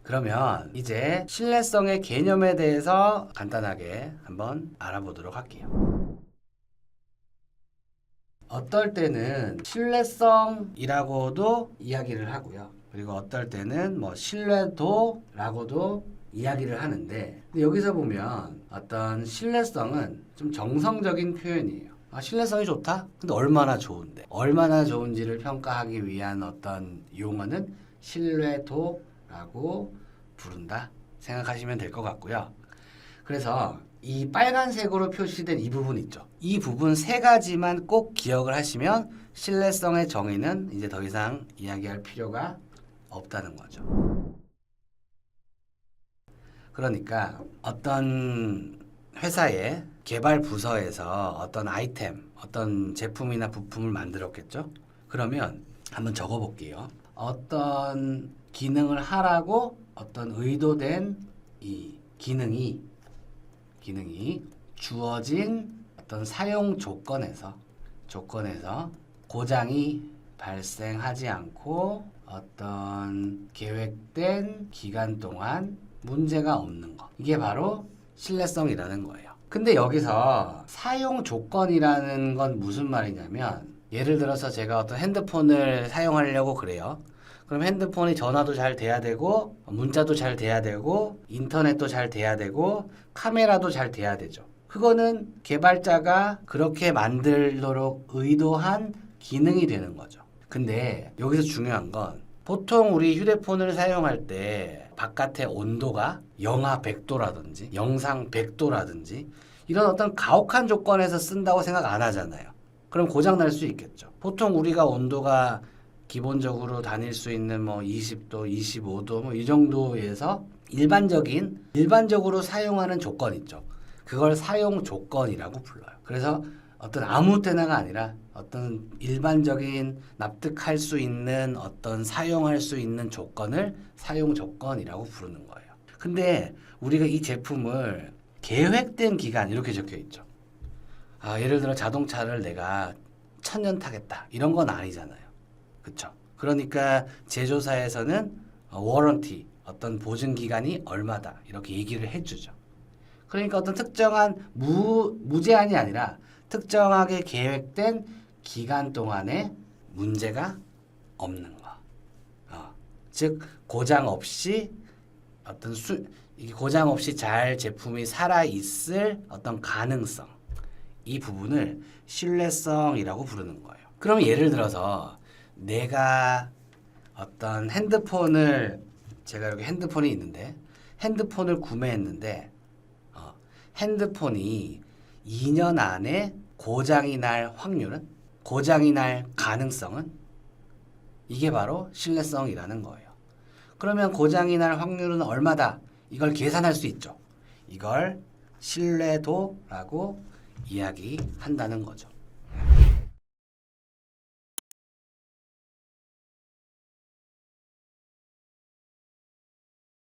그러면 이제 신뢰성의 개념에 대해서 간단하게 한번 알아보도록 할게요. 어떨 때는 신뢰성이라고도 이야기를 하고요. 그리고 어떨 때는 뭐 신뢰도라고도 이야기를 하는데, 근데 여기서 보면 어떤 신뢰성은 좀 정성적인 표현이에요. 아, 신뢰성이 좋다? 근데 얼마나 좋은데? 얼마나 좋은지를 평가하기 위한 어떤 용어는 신뢰도라고 부른다 생각하시면 될 것 같고요. 그래서 이 빨간색으로 표시된 이 부분 있죠. 이 부분 세 가지만 꼭 기억을 하시면 신뢰성의 정의는 이제 더 이상 이야기할 필요가 없다는 거죠. 그러니까 어떤 회사의 개발 부서에서 어떤 아이템, 어떤 제품이나 부품을 만들었겠죠? 그러면 한번 적어 볼게요. 어떤 기능을 하라고 어떤 의도된 이 기능이 주어진 어떤 사용 조건에서 고장이 발생하지 않고 어떤 계획된 기간 동안 문제가 없는 것. 이게 바로 신뢰성이라는 거예요. 근데 여기서 사용 조건이라는 건 무슨 말이냐면, 예를 들어서 제가 어떤 핸드폰을 사용하려고 그래요. 그럼 핸드폰이 전화도 잘 돼야 되고, 문자도 잘 돼야 되고, 인터넷도 잘 돼야 되고, 카메라도 잘 돼야 되죠. 그거는 개발자가 그렇게 만들도록 의도한 기능이 되는 거죠. 근데 여기서 중요한 건, 보통 우리 휴대폰을 사용할 때 바깥의 온도가 영하 100도라든지 영상 100도라든지 이런 어떤 가혹한 조건에서 쓴다고 생각 안 하잖아요. 그럼 고장 날 수 있겠죠. 보통 우리가 온도가 기본적으로 다닐 수 있는 뭐 20도, 25도 뭐 이 정도에서 일반적으로 사용하는 조건 있죠. 그걸 사용 조건이라고 불러요. 그래서 어떤 아무 때나가 아니라 어떤 일반적인 납득할 수 있는 어떤 사용할 수 있는 조건을 사용 조건이라고 부르는 거예요. 근데 우리가 이 제품을 계획된 기간 이렇게 적혀 있죠. 아, 예를 들어 자동차를 내가 1000년 타겠다 이런 건 아니잖아요. 그렇죠? 그러니까 제조사에서는 워런티 어떤 보증 기간이 얼마다 이렇게 얘기를 해주죠. 그러니까 어떤 특정한 무제한이 아니라 특정하게 계획된 기간 동안에 문제가 없는 거. 즉 고장 없이 이게 고장 없이 잘 제품이 살아 있을 어떤 가능성, 이 부분을 신뢰성이라고 부르는 거예요. 그럼 예를 들어서 내가 어떤 제가 여기 핸드폰이 있는데 핸드폰을 구매했는데 핸드폰이 2년 안에 고장이 날 가능성은 이게 바로 신뢰성이라는 거예요. 그러면 고장이 날 확률은 얼마다? 이걸 계산할 수 있죠. 이걸 신뢰도라고 이야기한다는 거죠.